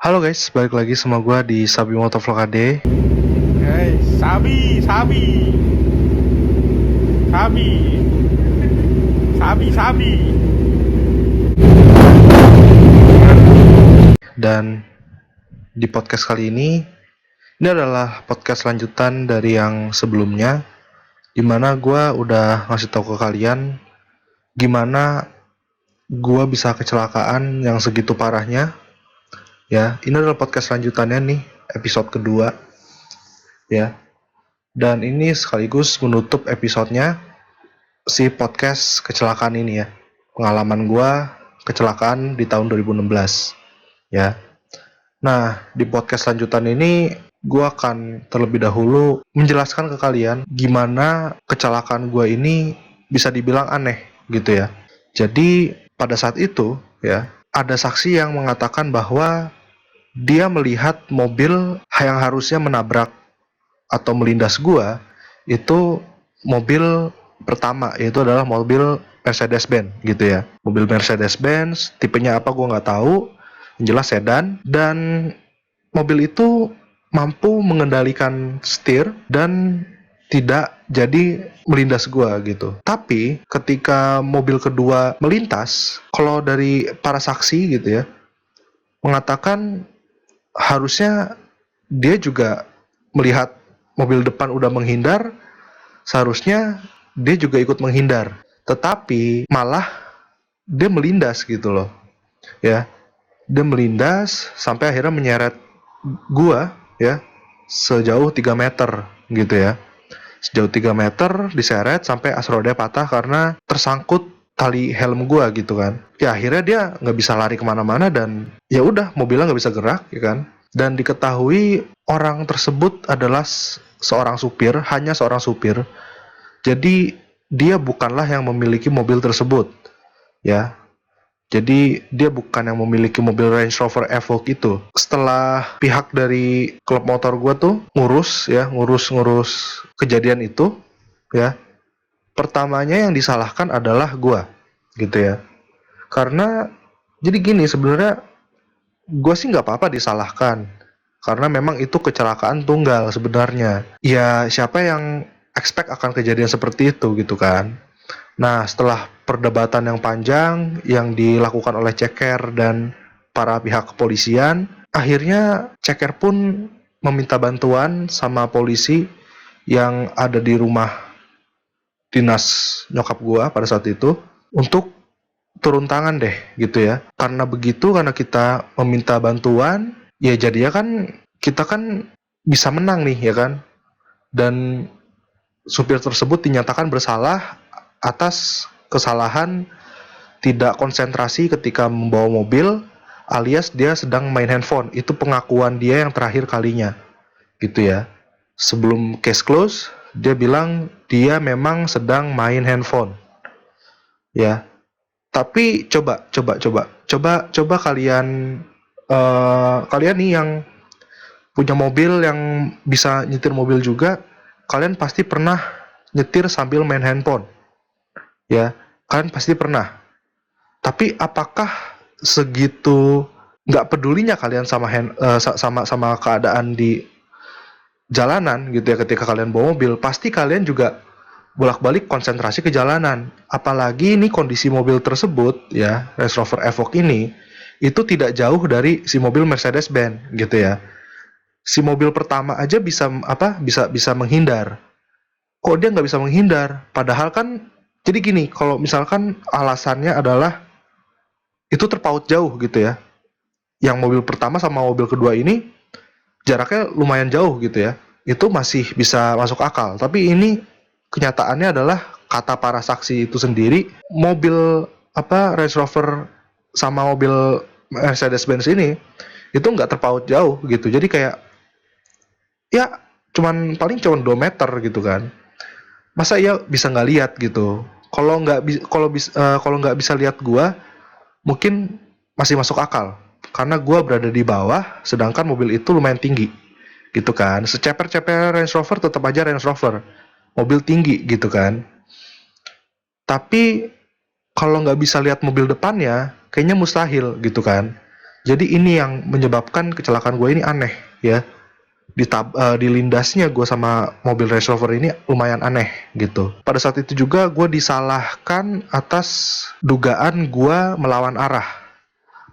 Halo guys, balik lagi sama gue di Sabi Motovlog AD. Hey, sabi, sabi. Dan di podcast kali ini adalah podcast lanjutan dari yang sebelumnya, dimana gue udah ngasih tahu ke kalian gimana gue bisa kecelakaan yang segitu parahnya. Ya, ini adalah podcast lanjutannya nih, episode kedua. Ya, dan ini sekaligus menutup episodenya si podcast kecelakaan ini ya. Pengalaman gue kecelakaan di tahun 2016. Ya. Nah, di podcast lanjutan ini gue akan terlebih dahulu menjelaskan ke kalian gimana kecelakaan gue ini bisa dibilang aneh gitu ya. Jadi pada saat itu ya, ada saksi yang mengatakan bahwa dia melihat mobil yang harusnya menabrak atau melindas gue itu mobil pertama, yaitu adalah mobil Mercedes-Benz gitu ya. Mobil Mercedes-Benz, tipenya apa gue nggak tahu, yang jelas sedan, dan mobil itu mampu mengendalikan setir dan tidak jadi melindas gua gitu. Tapi ketika mobil kedua melintas, kalau dari para saksi gitu ya, mengatakan harusnya dia juga melihat mobil depan udah menghindar, seharusnya dia juga ikut menghindar. Tetapi malah dia melindas gitu loh. Ya, dia melindas sampai akhirnya menyeret gua ya sejauh 3 meter gitu ya. Sejauh 3 meter diseret sampai as rodanya patah karena tersangkut tali helm gua gitu kan. Ya akhirnya dia nggak bisa lari kemana-mana dan ya udah mobilnya nggak bisa gerak ya kan. Dan diketahui orang tersebut adalah seorang supir, hanya seorang supir. Jadi dia bukanlah yang memiliki mobil tersebut ya. Jadi dia bukan yang memiliki mobil Range Rover Evoque itu. Setelah pihak dari klub motor gue tuh ngurus kejadian itu ya. Pertamanya yang disalahkan adalah gue gitu ya. Karena jadi gini sebenarnya gue sih nggak apa-apa disalahkan. Karena memang itu kecelakaan tunggal sebenarnya. Ya siapa yang expect akan kejadian seperti itu gitu kan. Nah, setelah perdebatan yang panjang yang dilakukan oleh Ceker dan para pihak kepolisian, akhirnya Ceker pun meminta bantuan sama polisi yang ada di rumah dinas nyokap gua pada saat itu untuk turun tangan deh gitu ya. Karena kita meminta bantuan, ya jadinya kan kita kan bisa menang nih ya kan. Dan supir tersebut dinyatakan bersalah atas kesalahan tidak konsentrasi ketika membawa mobil alias dia sedang main handphone. Itu pengakuan dia yang terakhir kalinya gitu ya. Sebelum case close dia bilang dia memang sedang main handphone ya. Tapi coba kalian nih yang punya mobil, yang bisa nyetir mobil juga, kalian pasti pernah nyetir sambil main handphone ya. Kalian pasti pernah. Tapi apakah segitu nggak pedulinya kalian sama keadaan di jalanan gitu ya ketika kalian bawa mobil? Pasti kalian juga bolak-balik konsentrasi ke jalanan. Apalagi ini kondisi mobil tersebut ya, Range Rover Evoque ini itu tidak jauh dari si mobil Mercedes-Benz gitu ya. Si mobil pertama aja bisa menghindar. Kok dia nggak bisa menghindar? Padahal kan jadi gini, kalau misalkan alasannya adalah itu terpaut jauh gitu ya. Yang mobil pertama sama mobil kedua ini jaraknya lumayan jauh gitu ya. Itu masih bisa masuk akal. Tapi ini kenyataannya adalah kata para saksi itu sendiri, mobil Range Rover sama mobil Mercedes-Benz ini itu nggak terpaut jauh gitu. Jadi kayak ya paling cuman 2 meter gitu kan. Masa ya bisa nggak lihat gitu. Kalau nggak bisa lihat gua, mungkin masih masuk akal karena gue berada di bawah sedangkan mobil itu lumayan tinggi gitu kan. Seceper-ceper Range Rover tetap aja Range Rover, mobil tinggi gitu kan. Tapi kalau nggak bisa lihat mobil depannya kayaknya mustahil gitu kan. Jadi ini yang menyebabkan kecelakaan gue ini aneh ya. Dilindasnya gue sama mobil Range Rover ini lumayan aneh gitu. Pada saat itu juga gue disalahkan atas dugaan gue melawan arah.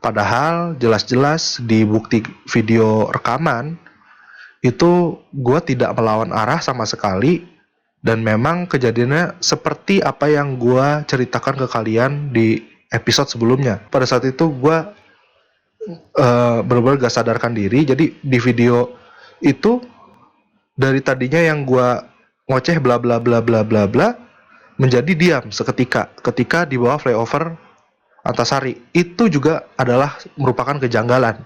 Padahal jelas-jelas di bukti video rekaman itu gue tidak melawan arah sama sekali, dan memang kejadiannya seperti apa yang gue ceritakan ke kalian di episode sebelumnya. Pada saat itu gue benar-benar gak sadarkan diri. Jadi di video itu dari tadinya yang gue ngoceh bla bla bla bla bla bla menjadi diam seketika ketika di bawah flyover Antasari. Itu juga adalah merupakan kejanggalan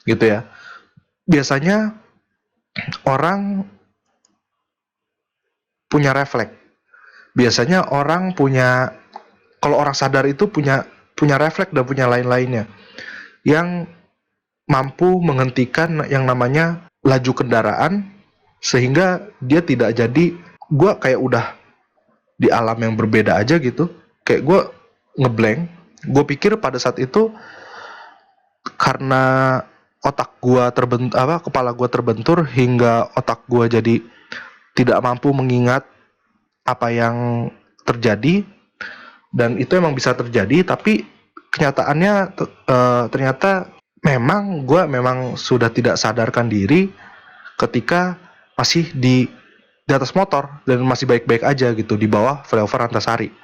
gitu ya. Biasanya orang punya refleks. Biasanya orang punya, kalau orang sadar itu punya refleks dan punya lain-lainnya yang mampu menghentikan yang namanya laju kendaraan sehingga dia tidak jadi, gue kayak udah di alam yang berbeda aja gitu, kayak gue ngeblank. Gue pikir pada saat itu karena kepala gue terbentur hingga otak gue jadi tidak mampu mengingat apa yang terjadi, dan itu emang bisa terjadi, tapi kenyataannya ternyata gue memang sudah tidak sadarkan diri ketika masih di atas motor dan masih baik-baik aja gitu di bawah flyover Antasari.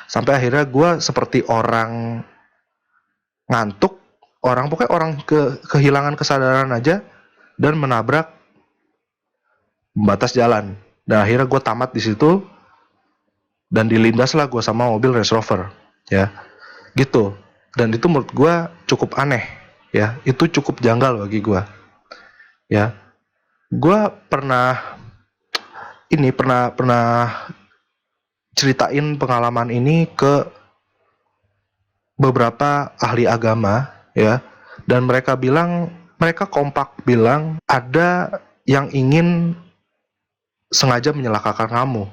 Sampai akhirnya gue seperti orang ngantuk, pokoknya orang kehilangan kesadaran aja dan menabrak batas jalan. Dan akhirnya gue tamat di situ dan dilindas lah gue sama mobil Range Rover ya gitu. Dan itu menurut gue cukup aneh ya, itu cukup janggal bagi gue ya. Gue pernah ceritain pengalaman ini ke beberapa ahli agama ya, dan mereka kompak bilang ada yang ingin sengaja menyelakakan kamu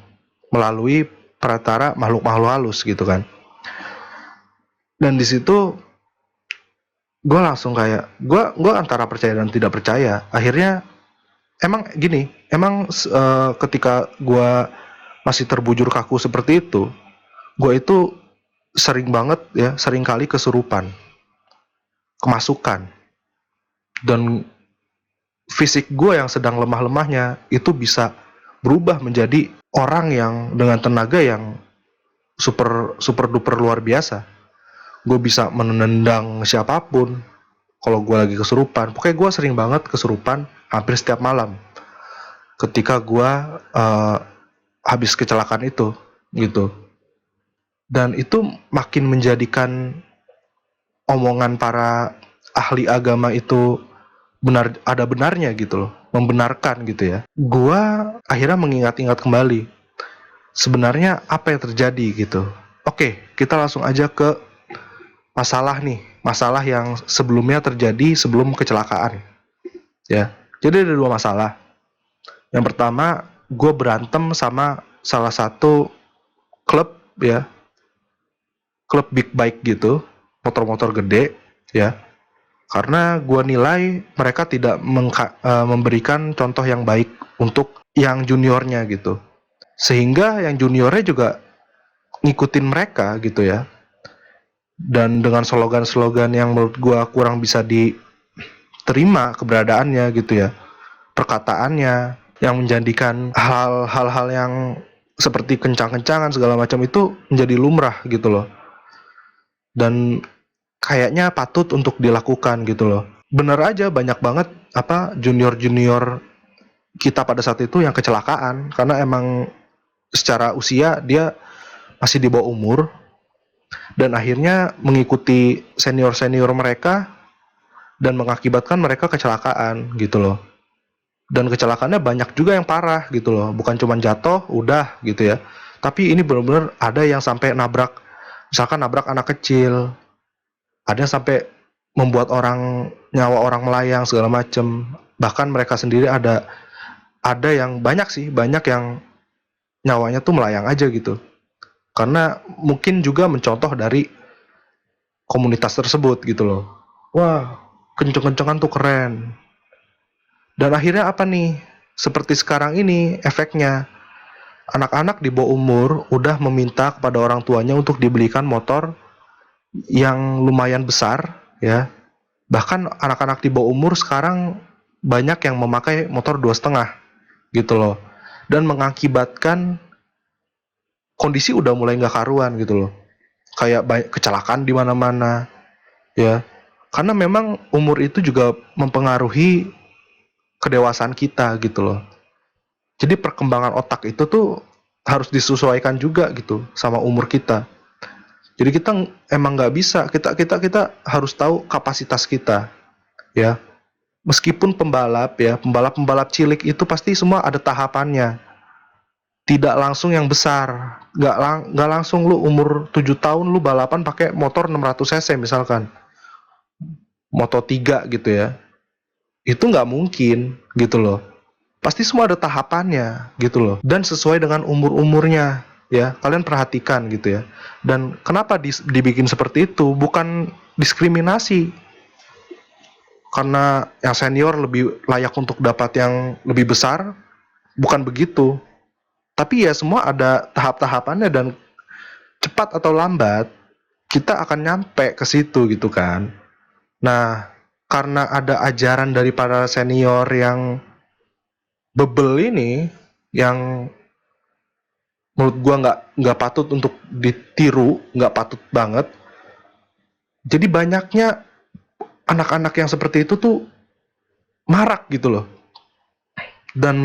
melalui perantara makhluk-makhluk halus gitu kan. Dan di situ gue langsung kayak gue antara percaya dan tidak percaya. Akhirnya emang gini, ketika gue masih terbujur kaku seperti itu, gue itu sering kali kesurupan, kemasukan, dan fisik gue yang sedang lemah-lemahnya itu bisa berubah menjadi orang yang dengan tenaga yang super duper luar biasa. Gue bisa menendang siapapun kalau gue lagi kesurupan. Pokoknya gue sering banget kesurupan hampir setiap malam ketika gue habis kecelakaan itu gitu. Dan itu makin menjadikan omongan para ahli agama itu ada benarnya gitu loh, membenarkan gitu ya. Gua akhirnya mengingat-ingat kembali sebenarnya apa yang terjadi gitu. Oke, kita langsung aja ke masalah yang sebelumnya terjadi sebelum kecelakaan ya. Jadi ada 2 masalah. Yang pertama, gue berantem sama salah satu klub ya, klub big bike gitu, motor-motor gede ya, karena gue nilai mereka tidak memberikan contoh yang baik untuk yang juniornya gitu, sehingga yang juniornya juga ngikutin mereka gitu ya, dan dengan slogan-slogan yang menurut gue kurang bisa diterima keberadaannya gitu ya, perkataannya yang menjadikan hal-hal yang seperti kencang-kencangan segala macam itu menjadi lumrah gitu loh, dan kayaknya patut untuk dilakukan gitu loh. Bener aja banyak banget junior kita pada saat itu yang kecelakaan karena emang secara usia dia masih di bawah umur, dan akhirnya mengikuti senior mereka dan mengakibatkan mereka kecelakaan gitu loh. Dan kecelakaannya banyak juga yang parah gitu loh, bukan cuma jatuh udah gitu ya, tapi ini benar-benar ada yang sampai misalkan nabrak anak kecil, ada yang sampai membuat nyawa orang melayang segala macem. Bahkan mereka sendiri ada yang banyak yang nyawanya tuh melayang aja gitu, karena mungkin juga mencontoh dari komunitas tersebut gitu loh. Wah, kenceng-kencengan tuh keren. Dan akhirnya apa nih? Seperti sekarang ini efeknya. Anak-anak di bawah umur udah meminta kepada orang tuanya untuk dibelikan motor yang lumayan besar, ya. Bahkan anak-anak di bawah umur sekarang banyak yang memakai motor 2,5 gitu loh. Dan mengakibatkan kondisi udah mulai nggak karuan gitu loh. Kayak banyak kecelakaan di mana-mana, ya. Karena memang umur itu juga mempengaruhi kedewasaan kita gitu loh. Jadi perkembangan otak itu tuh harus disesuaikan juga gitu sama umur kita. Jadi kita emang nggak bisa, kita harus tahu kapasitas kita, ya. Meskipun pembalap ya, pembalap cilik itu pasti semua ada tahapannya. Tidak langsung yang besar, nggak langsung lu umur 7 tahun lu balapan pakai motor 600 cc misalkan, Moto3 gitu ya. Itu nggak mungkin gitu loh. Pasti semua ada tahapannya gitu loh, dan sesuai dengan umur-umurnya, ya. Kalian perhatikan gitu ya. Dan kenapa dibikin seperti itu? Bukan diskriminasi karena yang senior lebih layak untuk dapat yang lebih besar, bukan begitu. Tapi ya semua ada tahap-tahapannya, dan cepat atau lambat kita akan nyampe ke situ gitu kan. Nah, karena ada ajaran dari para senior yang bebel ini, yang menurut gua nggak patut untuk ditiru, nggak patut banget. Jadi banyaknya anak-anak yang seperti itu tuh marak gitu loh, dan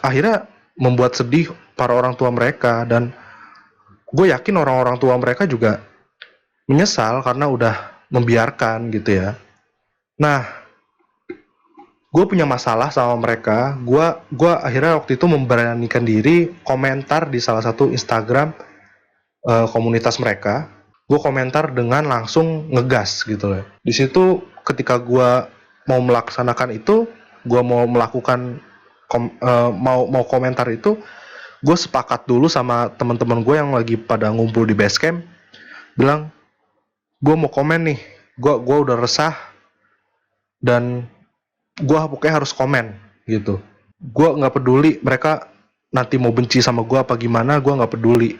akhirnya membuat sedih para orang tua mereka. Dan gue yakin orang-orang tua mereka juga menyesal karena udah membiarkan gitu ya. Nah, gue punya masalah sama mereka. Gue akhirnya waktu itu memberanikan diri komentar di salah satu Instagram komunitas mereka. Gue komentar dengan langsung ngegas gitu loh. Di situ ketika gue mau melaksanakan itu, gue mau melakukan mau komentar itu, gue sepakat dulu sama teman-teman gue yang lagi pada ngumpul di base camp, bilang gue mau komen nih, gue udah resah dan gue pokoknya harus komen gitu. Gue nggak peduli mereka nanti mau benci sama gue apa gimana, gue nggak peduli.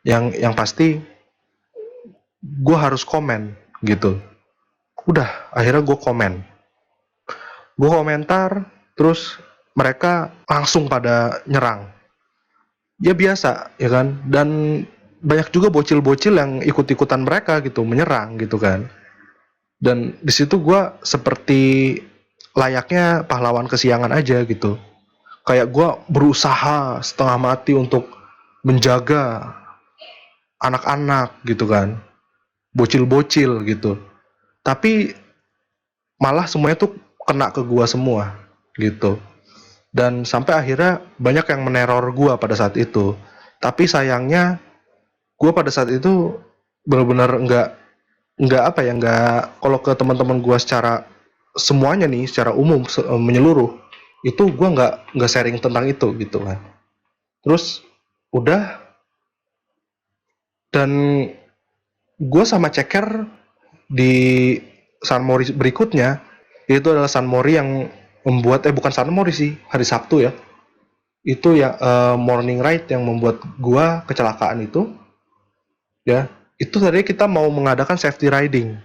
Yang pasti gue harus komen gitu. Udah, akhirnya gue komen. Gue komentar, terus mereka langsung pada nyerang. Ya biasa, ya kan? Dan banyak juga bocil-bocil yang ikut-ikutan mereka gitu, menyerang gitu kan. Dan di situ gue seperti layaknya pahlawan kesiangan aja gitu. Kayak gue berusaha setengah mati untuk menjaga anak-anak gitu kan, bocil-bocil gitu. Tapi malah semuanya tuh kena ke gue semua gitu. Dan sampai akhirnya banyak yang meneror gue pada saat itu. Tapi sayangnya gue pada saat itu benar-benar nggak apa ya, nggak, kalau ke teman-teman gue secara semuanya nih, secara umum menyeluruh, itu gue nggak sharing tentang itu gitu kan. Terus udah, dan gue sama Ceker di San Mori berikutnya, itu adalah San Mori yang membuat bukan San Mori sih, hari Sabtu ya, itu ya morning ride yang membuat gue kecelakaan itu, ya. Itu tadi kita mau mengadakan safety riding,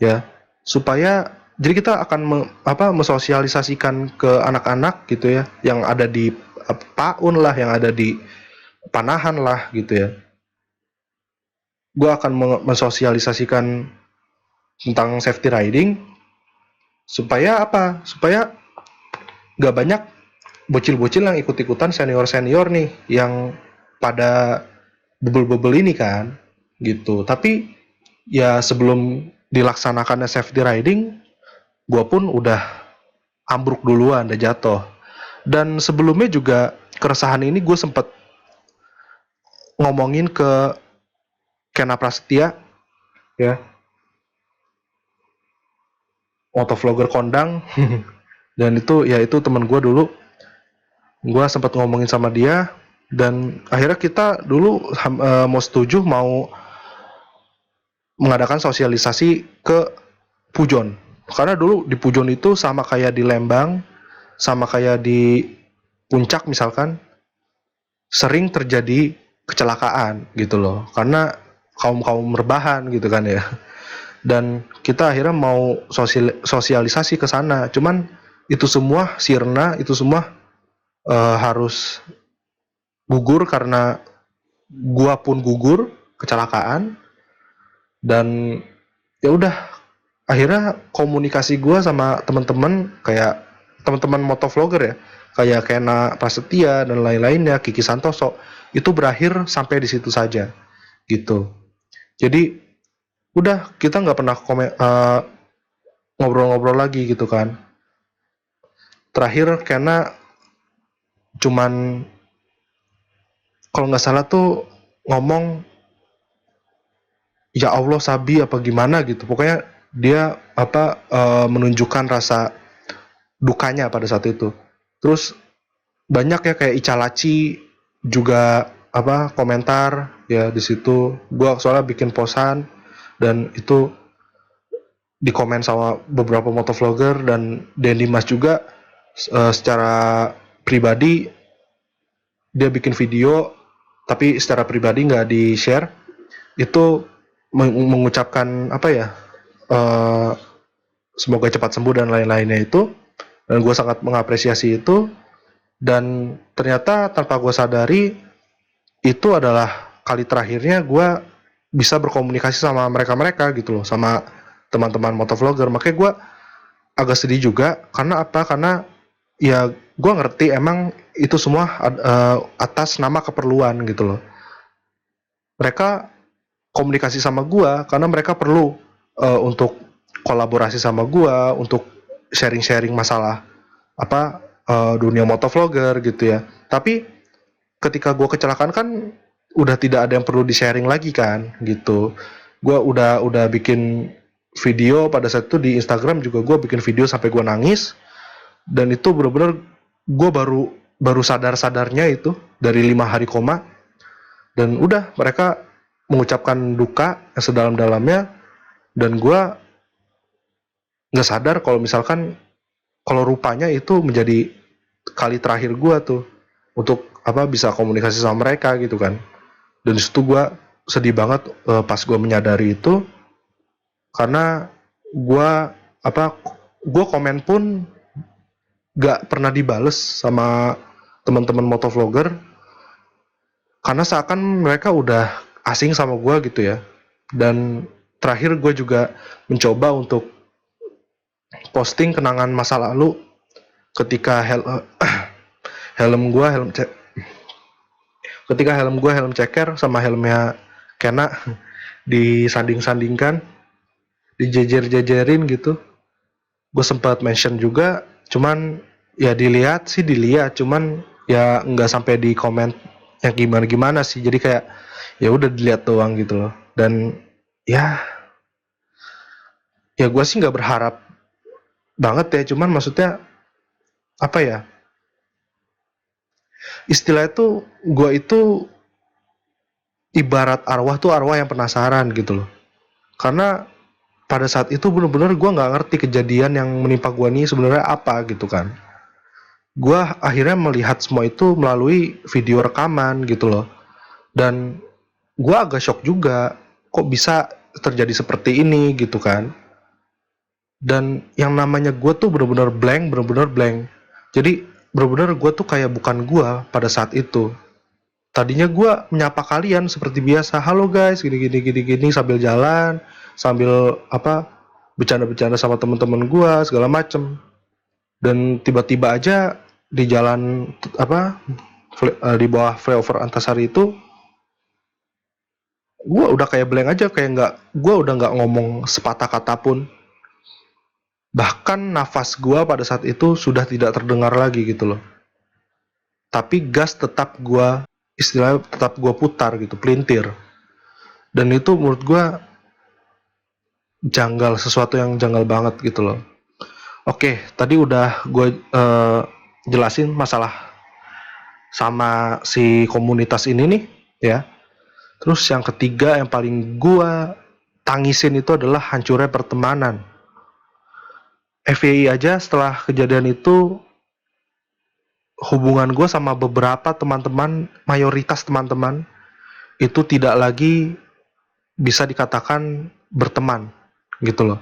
ya, supaya jadi kita akan mensosialisasikan ke anak-anak gitu ya, yang ada di PAUN lah, yang ada di Panahan lah gitu ya. Gue akan mensosialisasikan tentang safety riding supaya apa? Supaya nggak banyak bocil-bocil yang ikut-ikutan senior-senior nih yang pada bebel-bebel ini kan gitu. Tapi ya sebelum dilaksanakannya safety riding, gue pun udah ambruk duluan, udah jatuh. Dan sebelumnya juga keresahan ini gue sempet ngomongin ke Kena Prasetya, ya, motovlogger kondang. Dan itu ya, itu teman gue dulu. Gue sempat ngomongin sama dia, dan akhirnya kita dulu mau mengadakan sosialisasi ke Pujon Karena dulu di Pujon itu sama kayak di Lembang, sama kayak di Puncak misalkan, sering terjadi kecelakaan gitu loh. Karena kaum-kaum rebahan gitu kan ya. Dan kita akhirnya mau sosialisasi ke sana. Cuman itu semua sirna, itu semua harus gugur karena gua pun gugur kecelakaan. Dan ya udah, akhirnya komunikasi gua sama teman-teman kayak teman-teman motovlogger ya, kayak Kena Prasetya dan lain-lainnya, Kiki Santoso, itu berakhir sampai di situ saja gitu. Jadi udah, kita nggak pernah ngobrol-ngobrol lagi gitu kan. Terakhir Kena cuman kalau nggak salah tuh ngomong ya Allah Sabi apa gimana gitu, pokoknya dia menunjukkan rasa dukanya pada saat itu. Terus banyak ya kayak Ica Laci juga komentar ya di situ. Gua soalnya bikin posan dan itu dikomen sama beberapa motovlogger, dan Denny Mas juga secara pribadi dia bikin video tapi secara pribadi nggak di share, itu mengucapkan semoga cepat sembuh dan lain-lainnya itu. Dan gue sangat mengapresiasi itu, dan ternyata tanpa gue sadari itu adalah kali terakhirnya gue bisa berkomunikasi sama mereka-mereka gitu loh, sama teman-teman motovlogger. Makanya gue agak sedih juga, karena karena ya gue ngerti emang itu semua atas nama keperluan gitu loh. Mereka komunikasi sama gue karena mereka perlu untuk kolaborasi sama gue, untuk sharing-sharing masalah dunia motovlogger gitu ya. Tapi ketika gue kecelakaan kan udah tidak ada yang perlu di-sharing lagi kan gitu. Gue udah bikin video pada saat itu di Instagram juga, gue bikin video sampai gue nangis, dan itu benar-benar gue baru sadar-sadarnya itu dari 5 hari koma. Dan udah, mereka mengucapkan duka yang sedalam-dalamnya, dan gue nggak sadar kalau misalkan kalau rupanya itu menjadi kali terakhir gue tuh untuk bisa komunikasi sama mereka gitu kan. Dan disitu gue sedih banget pas gue menyadari itu, karena gue gue komen pun gak pernah dibales sama teman-teman motovlogger, karena seakan mereka udah asing sama gue gitu ya. Dan terakhir gue juga mencoba untuk posting kenangan masa lalu ketika helm gue helm ceker sama helmnya Kena disanding-sandingkan, dijejer-jejerin gitu. Gue sempat mention juga, cuman ya dilihat, cuman ya nggak sampai di komen yang gimana-gimana sih. Jadi kayak ya udah dilihat doang gitu loh. Dan ya gue sih nggak berharap banget ya, cuman maksudnya istilah itu, gue itu ibarat arwah tuh, arwah yang penasaran gitu loh. Karena pada saat itu bener-bener gue nggak ngerti kejadian yang menimpa gue nih sebenarnya apa gitu kan. Gue akhirnya melihat semua itu melalui video rekaman gitu loh. Dan gue agak shock juga, kok bisa terjadi seperti ini gitu kan. Dan yang namanya gue tuh bener-bener blank. Jadi bener-bener gue tuh kayak bukan gue pada saat itu. Tadinya gue menyapa kalian seperti biasa, halo guys, gini sambil jalan, sambil bercanda-bercanda sama teman-teman gue segala macem. Dan tiba-tiba aja di jalan di bawah flyover Antasari itu, gue udah kayak blank aja, gue udah nggak ngomong sepatah kata pun. Bahkan nafas gue pada saat itu sudah tidak terdengar lagi gitu loh. Tapi gas tetap gue putar gitu, pelintir. Dan itu menurut gue janggal, sesuatu yang janggal banget gitu loh. Oke, tadi udah gue jelasin masalah sama si komunitas ini nih ya. Terus yang ketiga yang paling gue tangisin itu adalah hancurnya pertemanan. FYI aja, setelah kejadian itu hubungan gue sama beberapa teman-teman, mayoritas teman-teman itu tidak lagi bisa dikatakan berteman gitu loh.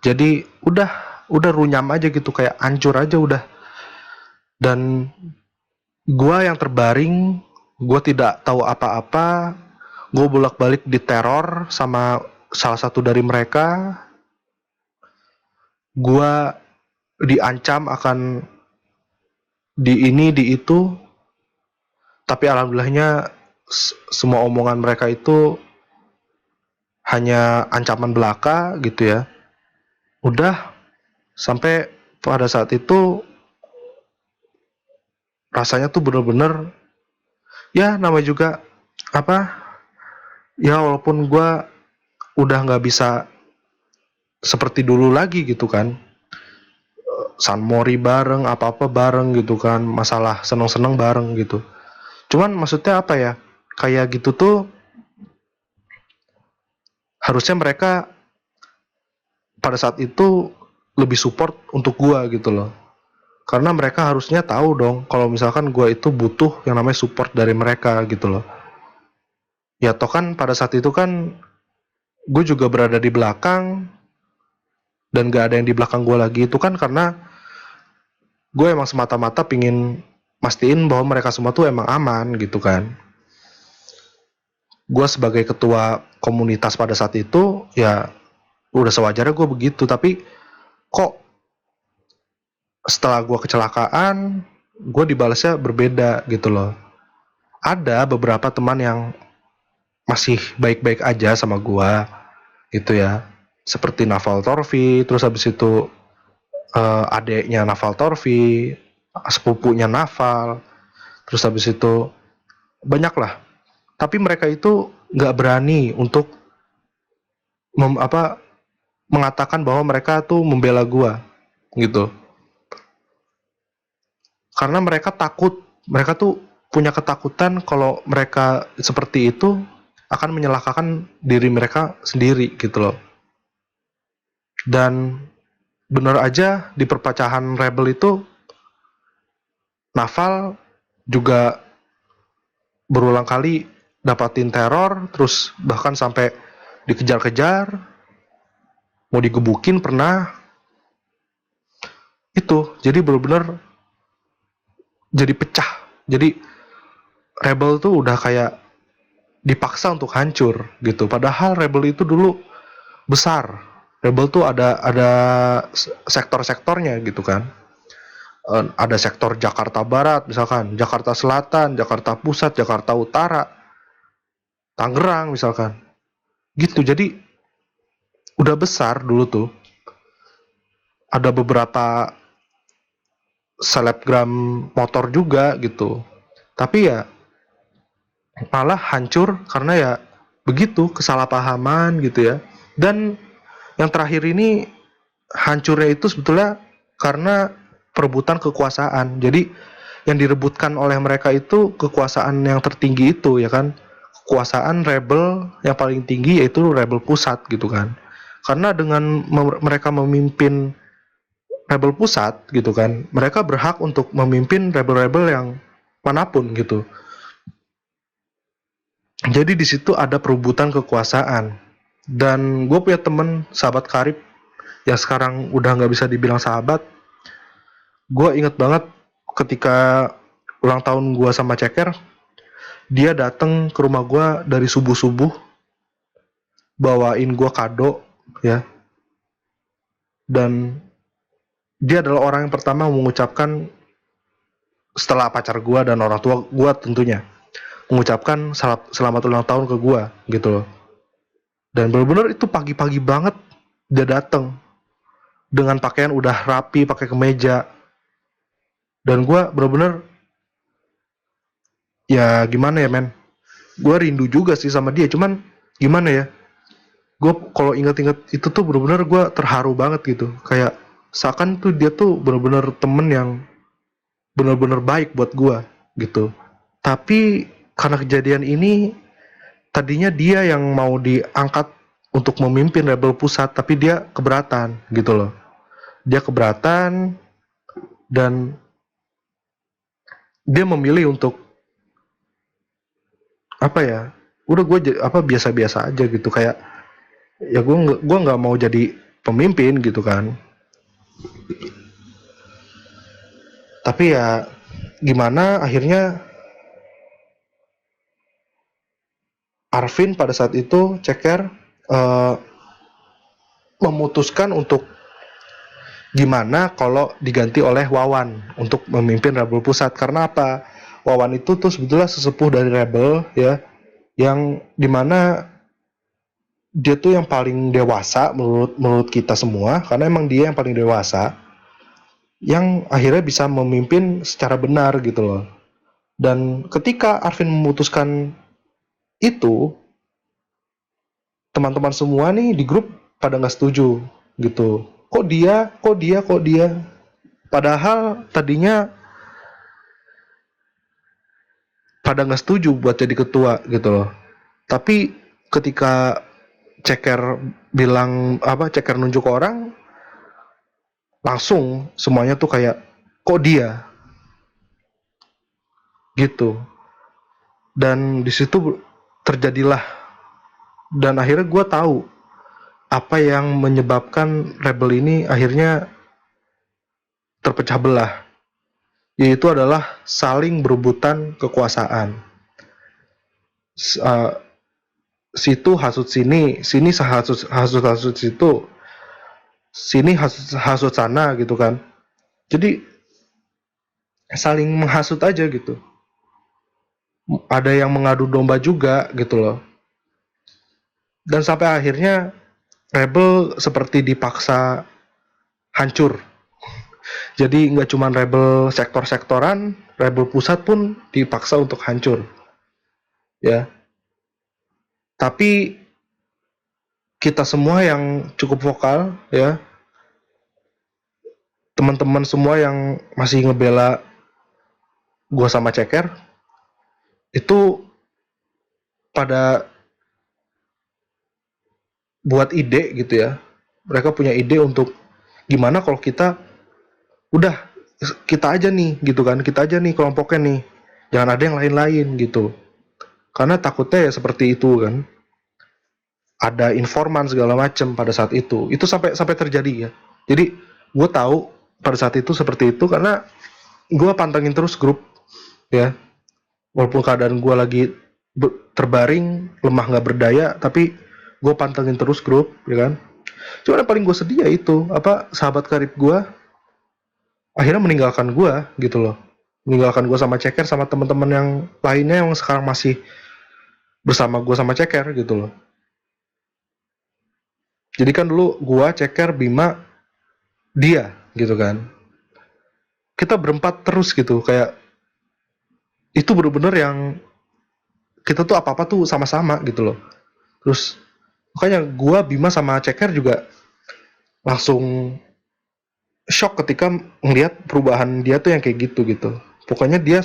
Jadi udah runyam aja gitu, kayak hancur aja udah. Dan gue yang terbaring, gue tidak tahu apa-apa, gue bolak-balik diteror sama salah satu dari mereka. Gue diancam akan di ini di itu, tapi alhamdulillahnya semua omongan mereka itu hanya ancaman belaka gitu ya. Udah, sampai pada saat itu rasanya tuh bener-bener, ya namanya juga apa ya, walaupun gue udah nggak bisa seperti dulu lagi gitu kan, San Mori bareng, apa-apa bareng gitu kan, masalah seneng-seneng bareng gitu. Cuman maksudnya apa ya, kayak gitu tuh harusnya mereka pada saat itu lebih support untuk gua gitu loh. Karena mereka harusnya tahu dong kalau misalkan gua itu butuh yang namanya support dari mereka gitu loh. Ya toh kan pada saat itu kan gue juga berada di belakang dan gak ada yang di belakang gue lagi, itu kan karena gue emang semata-mata pingin mastiin bahwa mereka semua tuh emang aman gitu kan. Gue sebagai ketua komunitas pada saat itu ya udah sewajarnya gue begitu, tapi kok setelah gue kecelakaan gue dibalasnya berbeda gitu loh. Ada beberapa teman yang masih baik-baik aja sama gue gitu ya, seperti Naval Torfi, terus habis itu adeknya Naval Torfi, sepupunya Naval, terus habis itu banyak lah. Tapi mereka itu nggak berani untuk mengatakan bahwa mereka tuh membela gua gitu, karena mereka takut, mereka tuh punya ketakutan kalau mereka seperti itu akan menyalahkan diri mereka sendiri gitu loh. Dan bener aja di perpecahan rebel itu Naval juga berulang kali dapatin teror, terus bahkan sampai dikejar-kejar, mau digebukin pernah. Itu jadi bener-bener jadi pecah. Jadi rebel tuh udah kayak dipaksa untuk hancur gitu. Padahal rebel itu dulu besar. Rebel tuh ada sektor-sektornya gitu kan. Ada sektor Jakarta Barat misalkan, Jakarta Selatan, Jakarta Pusat, Jakarta Utara, Tangerang misalkan. Gitu. Jadi udah besar dulu tuh. Ada beberapa selebgram motor juga gitu. Tapi ya malah hancur karena ya begitu, kesalahpahaman gitu ya. Dan yang terakhir ini hancurnya itu sebetulnya karena perebutan kekuasaan. Jadi yang direbutkan oleh mereka itu kekuasaan yang tertinggi itu ya kan. Kekuasaan rebel yang paling tinggi yaitu rebel pusat gitu kan. Karena dengan mereka memimpin rebel pusat gitu kan, mereka berhak untuk memimpin rebel-rebel yang manapun gitu. Jadi di situ ada perebutan kekuasaan. Dan gue punya temen, sahabat karib, yang sekarang udah nggak bisa dibilang sahabat. Gue inget banget ketika ulang tahun gue sama Ceker, dia dateng ke rumah gue dari subuh-subuh, bawain gue kado ya. Dan dia adalah orang yang pertama mengucapkan, setelah pacar gue dan orang tua gue tentunya, mengucapkan selamat ulang tahun ke gue gitu loh. Dan benar-benar itu pagi-pagi banget dia datang dengan pakaian udah rapi, pakai kemeja. Dan gue benar-benar ya gimana ya men, gue rindu juga sih sama dia. Cuman gimana ya, gue kalau inget-inget itu tuh benar-benar gue terharu banget gitu. Kayak seakan tuh dia tuh benar-benar temen yang benar-benar baik buat gue gitu. Tapi karena kejadian ini, tadinya dia yang mau diangkat untuk memimpin rebel pusat, tapi dia keberatan gitu loh. dia keberatan dan dia memilih untuk apa ya, udah gue biasa-biasa aja gitu, kayak ya gue nggak mau jadi pemimpin gitu kan. Tapi ya gimana akhirnya Arvin pada saat itu ceker eh, memutuskan untuk gimana kalau diganti oleh Wawan untuk memimpin Rebel Pusat. Karena apa? Wawan itu tuh sebetulnya sesepuh dari Rebel ya, yang dimana dia tuh yang paling dewasa menurut menurut kita semua, karena emang dia yang paling dewasa yang akhirnya bisa memimpin secara benar gitu loh. Dan ketika Arvin memutuskan itu, teman-teman semua nih di grup pada nggak setuju gitu. Kok dia, kok dia, kok dia. Padahal tadinya pada nggak setuju buat jadi ketua gitu loh. Tapi ketika ceker bilang apa, ceker nunjuk orang, langsung semuanya tuh kayak kok dia gitu. Dan di situ terjadilah, dan akhirnya gue tahu apa yang menyebabkan Rebel ini akhirnya terpecah belah, yaitu adalah saling berebutan kekuasaan. Uh, situ hasut sini, sini hasut hasut hasut situ, sini hasut hasut sana gitu kan. Jadi saling menghasut aja gitu. Ada yang mengadu domba juga gitu loh. Dan sampai akhirnya Rebel seperti dipaksa hancur. Jadi nggak cuma Rebel sektor-sektoran, Rebel pusat pun dipaksa untuk hancur. Ya. Tapi kita semua yang cukup vokal ya, teman-teman semua yang masih ngebela gua sama Ceker itu pada buat ide gitu ya. Mereka punya ide untuk gimana kalau kita udah kita aja nih gitu kan, kita aja nih kelompoknya nih, jangan ada yang lain-lain gitu. Karena takutnya ya seperti itu kan, ada informan segala macam pada saat itu sampai sampai terjadi ya. Jadi gue tahu pada saat itu seperti itu karena gue pantengin terus grup ya, walaupun keadaan gue lagi terbaring lemah nggak berdaya, tapi gue pantengin terus grup ya kan. Cuma yang paling gue sedih ya itu apa, sahabat karib gue akhirnya meninggalkan gue gitu loh, meninggalkan gue sama Ceker sama teman-teman yang lainnya yang sekarang masih bersama gue sama Ceker gitu loh. Jadi kan dulu gue, Ceker, Bima, dia gitu kan, kita berempat terus gitu, kayak itu bener-bener yang kita tuh apa-apa tuh sama-sama gitu loh. Terus makanya gue, Bima sama Ceker juga langsung shock ketika ngelihat perubahan dia tuh yang kayak gitu gitu. Pokoknya dia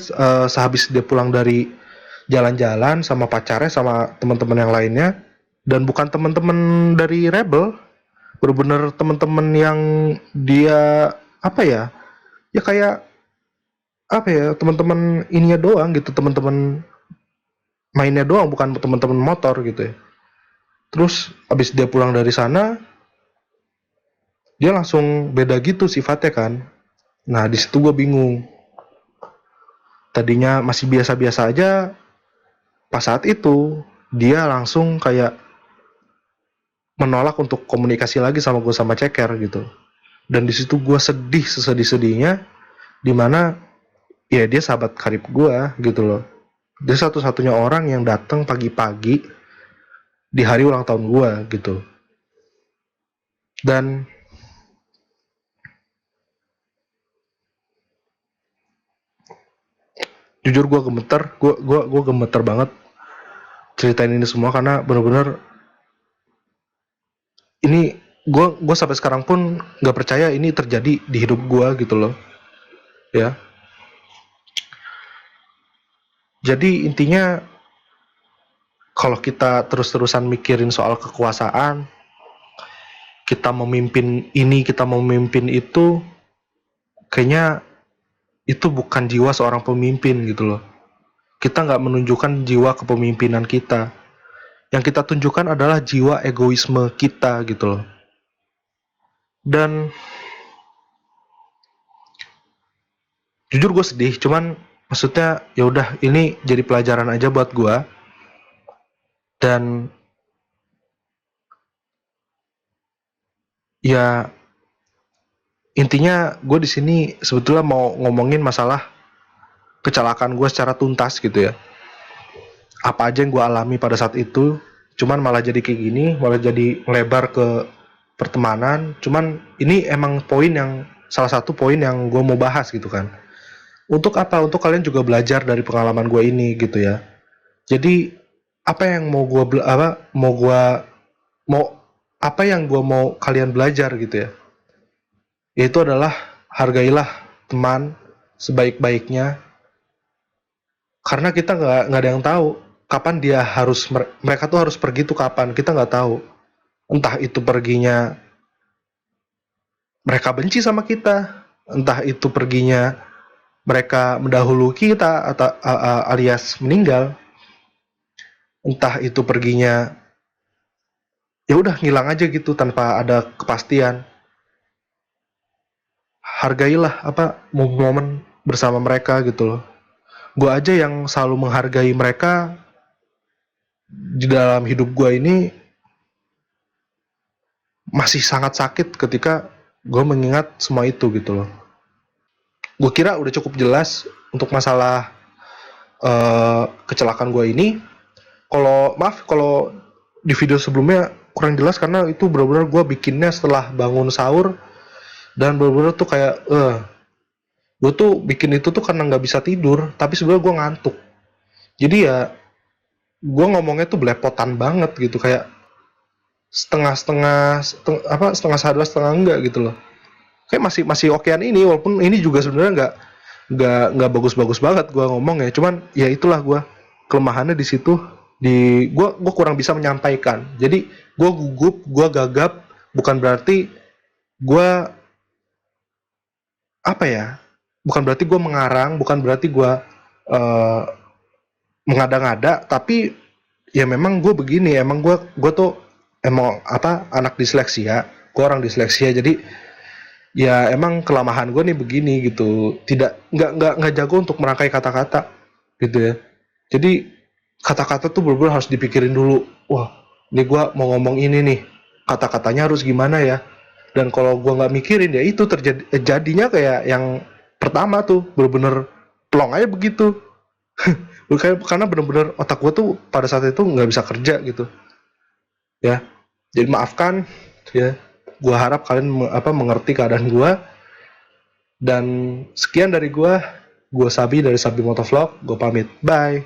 sehabis dia pulang dari jalan-jalan sama pacarnya sama teman-teman yang lainnya, dan bukan teman-teman dari Rebel, bener-bener teman-teman yang dia apa ya, ya kayak apa ya, teman-teman ininya doang gitu, teman-teman mainnya doang, bukan teman-teman motor gitu ya. Terus abis dia pulang dari sana, dia langsung beda gitu sifatnya kan. Nah di situ gue bingung. Tadinya masih biasa-biasa aja, pas saat itu dia langsung kayak menolak untuk komunikasi lagi sama gue sama Ceker gitu. Dan di situ gue sedih sesedih-sedihnya, dimana ya dia sahabat karib gue gitu loh. Dia satu-satunya orang yang datang pagi-pagi di hari ulang tahun gue gitu. Dan jujur gue gemeter, gue gemeter banget ceritain ini semua karena bener-bener ini gue sampai sekarang pun nggak percaya ini terjadi di hidup gue gitu loh ya. Jadi intinya kalau kita terus-terusan mikirin soal kekuasaan, kita memimpin ini, kita memimpin itu, kayaknya itu bukan jiwa seorang pemimpin gitu loh. Kita nggak menunjukkan jiwa kepemimpinan kita. Yang kita tunjukkan adalah jiwa egoisme kita gitu loh. Dan jujur gue sedih, cuman maksudnya ya udah, ini jadi pelajaran aja buat gue. Dan ya intinya gue di sini sebetulnya mau ngomongin masalah kecelakaan gue secara tuntas gitu ya. Apa aja yang gue alami pada saat itu, cuman malah jadi kayak gini, malah jadi melebar ke pertemanan. Cuman ini emang salah satu poin yang gue mau bahas gitu kan. Untuk apa? Untuk kalian juga belajar dari pengalaman gue ini gitu ya. Jadi apa yang apa yang gue mau kalian belajar gitu ya, yaitu adalah hargailah teman sebaik-baiknya, karena kita nggak ada yang tahu kapan mereka tuh harus pergi tuh kapan, kita nggak tahu. Entah itu perginya mereka benci sama kita, entah itu perginya mereka mendahului kita atau alias meninggal, entah itu perginya ya udah ngilang aja gitu tanpa ada kepastian. Hargailah momen bersama mereka gitu loh. Gue aja yang selalu menghargai mereka di dalam hidup gue ini masih sangat sakit ketika gue mengingat semua itu gitu loh. Gue kira udah cukup jelas untuk masalah kecelakaan gue ini. Kalau di video sebelumnya kurang jelas karena itu benar-benar gue bikinnya setelah bangun sahur, dan benar-benar tuh kayak gue tuh bikin itu tuh karena nggak bisa tidur, tapi sebenarnya gue ngantuk. Jadi ya gue ngomongnya tuh belepotan banget gitu, kayak setengah sadar setengah enggak gitu loh. Kayak masih okean ini, walaupun ini juga sebenarnya nggak bagus-bagus banget gue ngomong ya. Cuman ya itulah gue kelemahannya di situ, di gue kurang bisa menyampaikan. Jadi gue gugup, gue gagap, bukan berarti gue bukan berarti gue mengarang, bukan berarti gue mengada-ngada, tapi ya memang gue begini, emang gue tuh emang anak disleksia, gue orang disleksia, jadi ya emang kelemahan gue nih begini gitu, nggak jago untuk merangkai kata-kata gitu ya. Jadi kata-kata tuh bener-bener harus dipikirin dulu, wah ini gue mau ngomong ini nih, kata-katanya harus gimana ya. Dan kalau gue nggak mikirin ya itu jadinya kayak yang pertama tuh, bener-bener plong aja begitu. Karena bener-bener otak gue tuh pada saat itu nggak bisa kerja gitu ya. Jadi maafkan ya, gue harap kalian mengerti keadaan gue. Dan sekian dari gue Sabi dari Sabi Motovlog, gue pamit, bye.